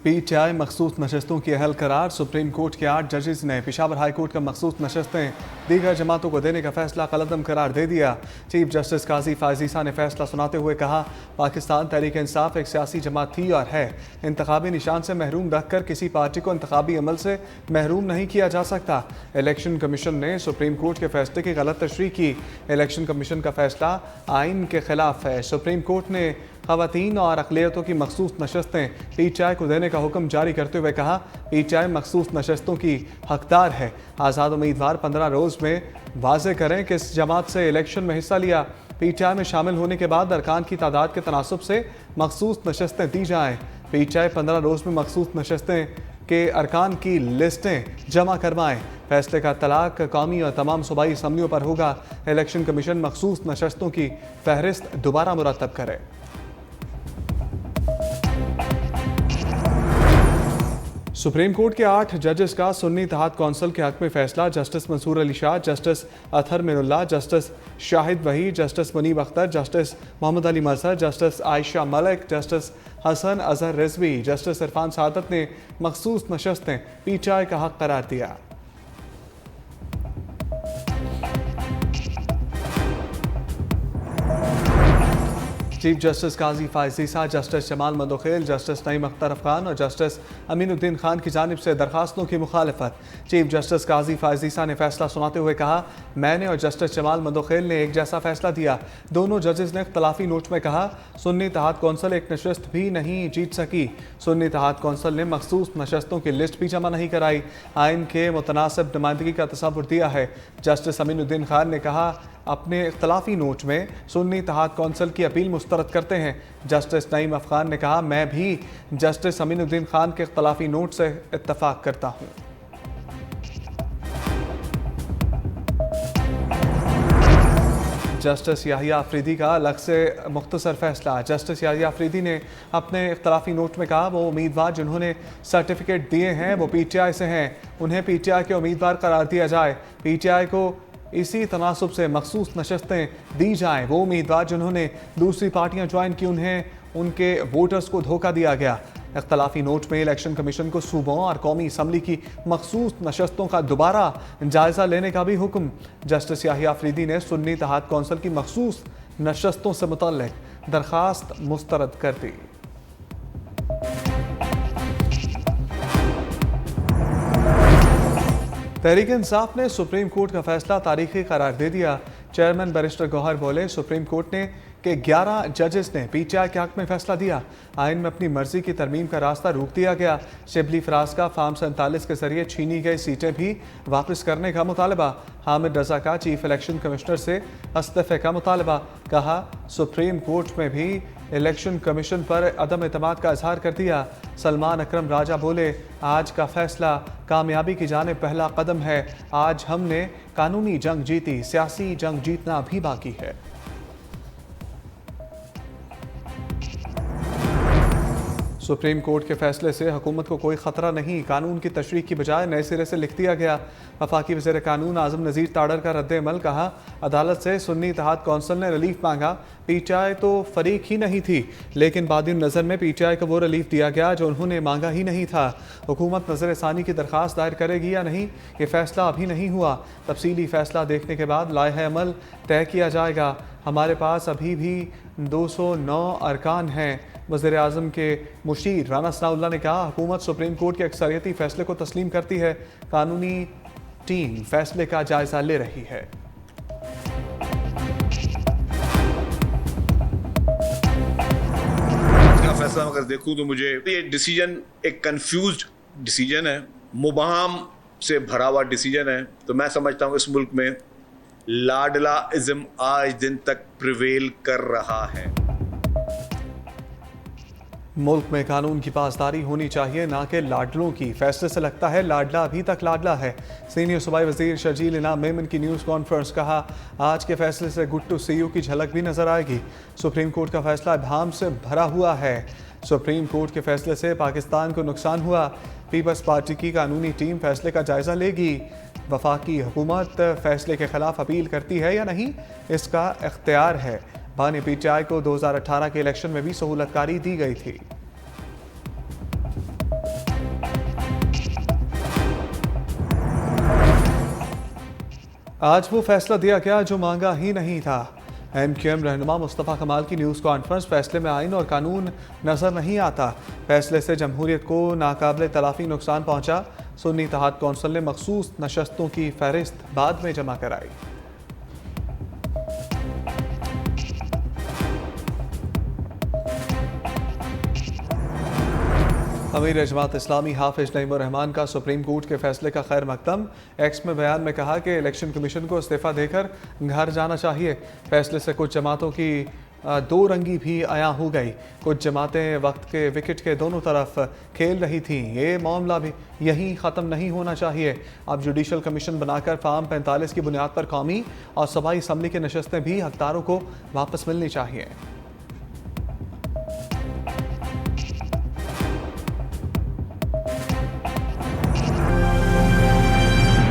PTI मखसूस नशस्तों की अहल करार। सुप्रीम कोर्ट के 8 जजेस ने पेशावर हाई कोर्ट का मखसूस नशस्तें दीगर जमातों को देने का फैसला कलअदम करार दे दिया। चीफ जस्टिस काजी फायजीसा ने फैसला सुनाते हुए कहा, पाकिस्तान तहरीक इंसाफ एक सियासी जमात थी और है। इंतखाबी निशान से महरूम रखकर किसी पार्टी को इंतखाबी अमल से महरूम नहीं किया जा सकता। इलेक्शन कमीशन ने सुप्रीम कोर्ट के फैसले की गलत तशरीह की। इलेक्शन कमीशन का फैसला आइन के खिलाफ है। सुप्रीम कोर्ट ने ख़वातीन और अक़लियतों की मखसूस नशस्तें पीटीआई को देने का हुक्म जारी करते हुए कहा, पीटीआई मखसूस नशस्तों की हकदार है। आज़ाद उम्मीदवार 15 रोज़ में वाज़े करें किस जमात से इलेक्शन में हिस्सा लिया। पीटीआई में शामिल होने के बाद अरकान की तादाद के तनासब से मखसूस नशस्तें दी जाएँ। पीटीआई 15 रोज़ में मखसूस नशस्तें के अरकान की लिस्टें जमा करवाएं। फैसले का तलाक कौमी और तमाम सूबाई असम्बलियों पर होगा। इलेक्शन कमीशन मखसूस नशस्तों की फहरिस्त दोबारा मुरतब करे। सुप्रीम कोर्ट के 8 जजेस का सुन्नी इत्तेहाद कौंसिल के हक में फैसला। Justice Mansoor Ali Shah, justice Athar Minallah, justice Shahid Waheed, justice Munib Akhtar, justice Mohammad Ali Mazhar, justice Ayesha Malik, justice Hasan Azhar Rizvi, justice Irfan Saadat ने मखसूस नशस्तें पीटीआई का हक करार दिया। Chief justice Qazi Faez Isa, justice Jamal Mandokhail, justice Naeem Akhtar Afghan और जस्टिस अमीनुद्दीन खान की जानिब से दरखास्तों की मुखालफत। चीफ जस्टिस काजी फायजीसा ने फैसला सुनाते हुए कहा, मैंने और जस्टिस जमाल मंदोखेल ने एक जैसा फैसला दिया। दोनों जजेस ने इख्तलाफी नोट में कहा, सुन्नी इत्तेहाद कौंसिल एक नशस्त भी नहीं जीत सकी। सुन्नी इत्तेहाद कौंसिल ने मखसूस नशस्तों की लिस्ट भी जमा नहीं कराई। आइन के मुतनासिब नुमाइंदगी का तसव्वुर दिया है। जस्टिस अमीनुद्दीन खान ने कहा, अपने इख्तलाफी नोट में सुन्नी इत्तेहाद कौंसिल की अपील मुस्तरद करते हैं। जस्टिस नईम अफगान ने कहा, मैं भी जस्टिस अमीनुद्दीन खान के इख्तलाफी नोट से इत्तफाक करता हूँ। जस्टिस याहिया अफरीदी का अलग से मुख्तसर फैसला। जस्टिस याहिया अफरीदी ने अपने इख्तलाफी नोट में कहा, वो उम्मीदवार जिन्होंने सर्टिफिकेट दिए हैं वो पीटीआई से हैं, उन्हें पीटीआई के उम्मीदवार करार दिया जाए। पीटीआई को इसी तनासब से मखसूस नशस्तें दी जाएँ। वो उम्मीदवार जिन्होंने दूसरी पार्टियां ज्वाइन की, उन्हें उनके वोटर्स को धोखा दिया गया। इख्तलाफी नोट में इलेक्शन कमीशन को सूबों और कौमी असम्बली की मखसूस नशस्तों का दोबारा जायजा लेने का भी हुक्म। जस्टिस याहिया अफरीदी ने सुन्नी इत्तेहाद कौंसिल की मखसूस नशस्तों से मुतल्लिक दरखास्त मुस्तरद कर दी। तहरीक इंसाफ ने सुप्रीम कोर्ट का फैसला तारीखी करार दे दिया। चेयरमैन बैरिस्टर गौहर बोले, सुप्रीम कोर्ट ने के 11 जजेस ने पीटीआई के हक में फैसला दिया। आइन में अपनी मर्जी की तरमीम का रास्ता रोक दिया गया। शिबली फराज का फार्म 47 के जरिए छीनी गई सीटें भी वापस करने का मुतालबा। हामिद रजा का चीफ इलेक्शन कमिश्नर से इस्तीफे का मुतालबा। कहा, सुप्रीम कोर्ट में भी इलेक्शन कमीशन पर अदम एतमाद का इजहार कर दिया। सलमान अकरम राजा बोले, आज का फैसला कामयाबी की जानिब पहला कदम है। आज हमने कानूनी जंग जीती, सियासी जंग जीतना भी बाकी है। सुप्रीम कोर्ट के फैसले से हुकूमत को कोई खतरा नहीं, कानून की तशरीह की बजाय नए सिरे से लिख दिया गया। वफाकी वज़ीर कानून आज़म नज़ीर ताड़र का रद्द-ए-अमल। कहा, अदालत से सुन्नी इत्तेहाद कौंसिल ने रिलीफ मांगा। पीटीआई तो फरीक ही नहीं थी, लेकिन बाद नज़र में पीटीआई को वो रिलीफ दिया गया जो उन्होंने मांगा ही नहीं था। हुकूमत नज़र सानी की दरख्वास्त दायर करेगी या नहीं, ये फैसला अभी नहीं हुआ। तफसीली फैसला देखने के बाद लाहे अमल तय किया जाएगा। हमारे पास अभी भी 209 अरकान हैं। वज़ीर आज़म के मुशीर राना सनाउल्लाह ने कहा, हुकूमत सुप्रीम कोर्ट के अक्सरियती फैसले को तस्लीम करती है। कानूनी टीम फैसले का जायजा ले रही है। फैसला अगर देखूं तो मुझे ये डिसीजन एक कंफ्यूज्ड डिसीजन है, मुबहम से भरा हुआ डिसीजन है। तो मैं समझता हूं इस मुल्क में लाडला इज्म आज दिन तक प्रिवेल कर रहा है। मुल्क में कानून की पासदारी होनी चाहिए, ना कि लाडलों की। फैसले से लगता है लाडला अभी तक लाडला है। सीनियर सूबाई वजीर शर्जील इनाम मेमन की न्यूज़ कॉन्फ्रेंस। कहा, आज के फैसले से गुड टू सी यू की झलक भी नजर आएगी। सुप्रीम कोर्ट का फैसला इब्हाम से भरा हुआ है। सुप्रीम कोर्ट के फैसले से पाकिस्तान को नुकसान हुआ। पीपल्स पार्टी की कानूनी टीम फैसले का जायजा लेगी। वफाकी हुकूमत फैसले के खिलाफ अपील करती है या नहीं, इसका इख्तियार है। बानी पीटीआई को 2018 के इलेक्शन में भी सहूलतकारी दी गई थी। आज वो फैसला दिया गया जो मांगा ही नहीं था। MQM रहनुमा मुस्तफ़ा कमाल की न्यूज़ कॉन्फ्रेंस। फैसले में आइन और कानून नज़र नहीं आता। फैसले से जमहूरियत को नाकाबिल तलाफ़ी नुकसान पहुंचा। सुन्नी इत्तेहाद कौंसिल ने मखसूस नशस्तों की फहरिस्त बाद में जमा कराई। अमीर जमात इस्लामी हाफिज नईमुर रहमान का सुप्रीम कोर्ट के फैसले का खैर मकदम। एक्स में बयान में कहा कि इलेक्शन कमीशन को इस्तीफा देकर घर जाना चाहिए। फैसले से कुछ जमातों की दो रंगी भी आया हो गई। कुछ जमातें वक्त के विकेट के दोनों तरफ खेल रही थीं। ये मामला भी यहीं ख़त्म नहीं होना चाहिए। अब जुडिशल कमीशन बनाकर फार्म 45 की बुनियाद पर कौमी और सूबाई असम्बली की नशस्तें भी हकदारों को वापस मिलनी चाहिए।